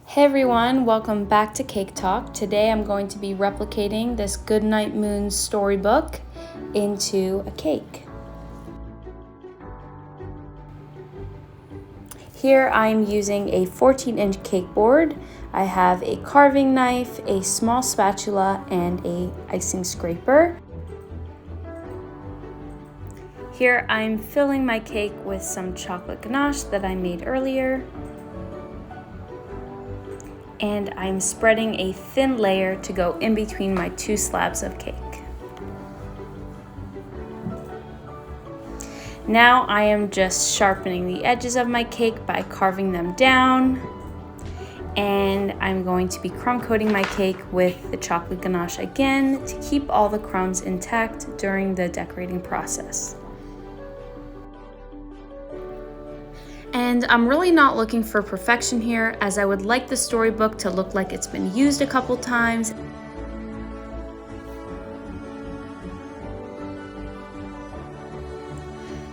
Hey everyone, welcome back to Cake Talk. Today I'm going to be replicating this Goodnight Moon storybook into a cake. Here I'm using a 14-inch cake board. I have a carving knife, a small spatula, and an icing scraper. Here I'm filling my cake with some chocolate ganache that I made earlier. And I'm spreading a thin layer to go in between my two slabs of cake. Now I am just sharpening the edges of my cake by carving them down, and I'm going to be crumb coating my cake with the chocolate ganache again to keep all the crumbs intact during the decorating process. And I'm really not looking for perfection here, as I would like the storybook to look like it's been used a couple times.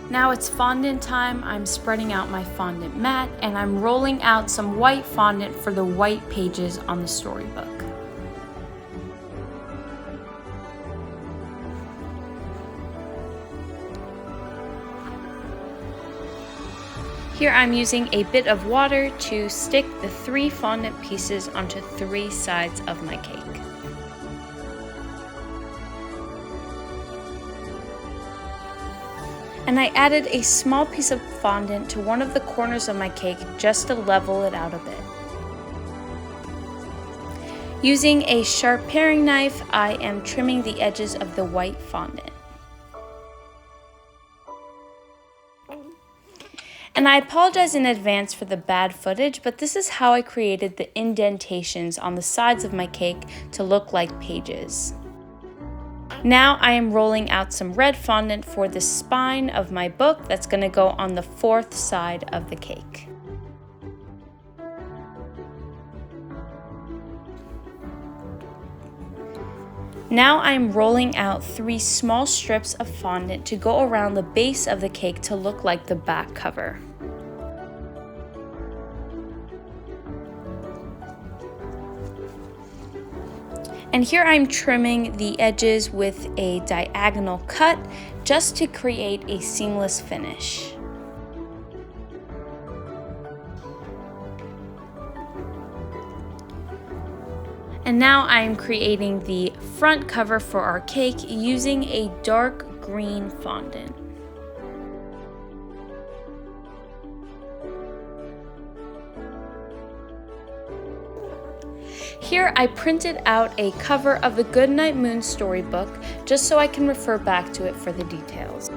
Now it's fondant time. I'm spreading out my fondant mat and I'm rolling out some white fondant for the white pages on the storybook. Here I'm using a bit of water to stick the 3 fondant pieces onto 3 sides of my cake. And I added a small piece of fondant to one of the corners of my cake just to level it out a bit. Using a sharp paring knife, I am trimming the edges of the white fondant. And I apologize in advance for the bad footage, but this is how I created the indentations on the sides of my cake to look like pages. Now I am rolling out some red fondant for the spine of my book that's going to go on the 4th side of the cake. Now I'm rolling out 3 small strips of fondant to go around the base of the cake to look like the back cover. And here I'm trimming the edges with a diagonal cut just to create a seamless finish. And now I'm creating the front cover for our cake using a dark green fondant. Here I printed out a cover of the Goodnight Moon storybook just so I can refer back to it for the details.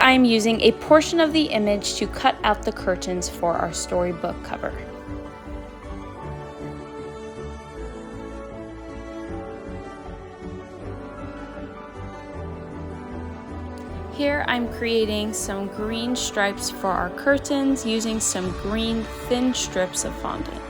I am using a portion of the image to cut out the curtains for our storybook cover. Here I'm creating some green stripes for our curtains using some green thin strips of fondant.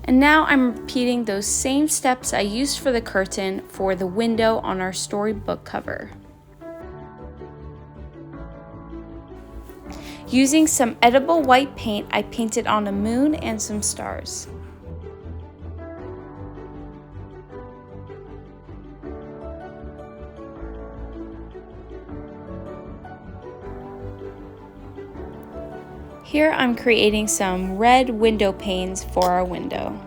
And now I'm repeating those same steps I used for the curtain for the window on our storybook cover. Using some edible white paint, I painted on a moon and some stars. Here I'm creating some red window panes for our window.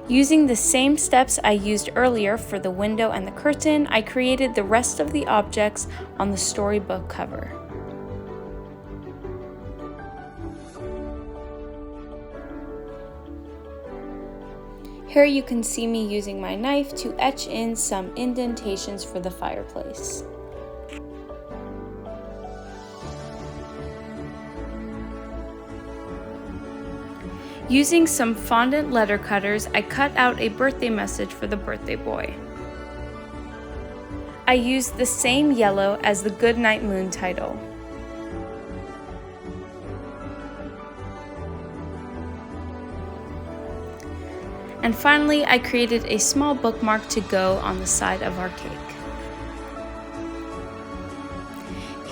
Using the same steps I used earlier for the window and the curtain, I created the rest of the objects on the storybook cover. Here you can see me using my knife to etch in some indentations for the fireplace. Using some fondant letter cutters, I cut out a birthday message for the birthday boy. I used the same yellow as the Goodnight Moon title. And finally, I created a small bookmark to go on the side of our cake.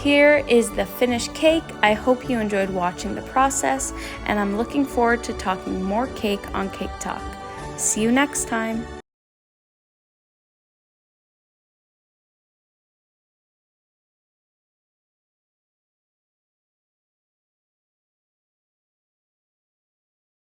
Here is the finished cake. I hope you enjoyed watching the process, and I'm looking forward to talking more cake on Cake Talk. See you next time.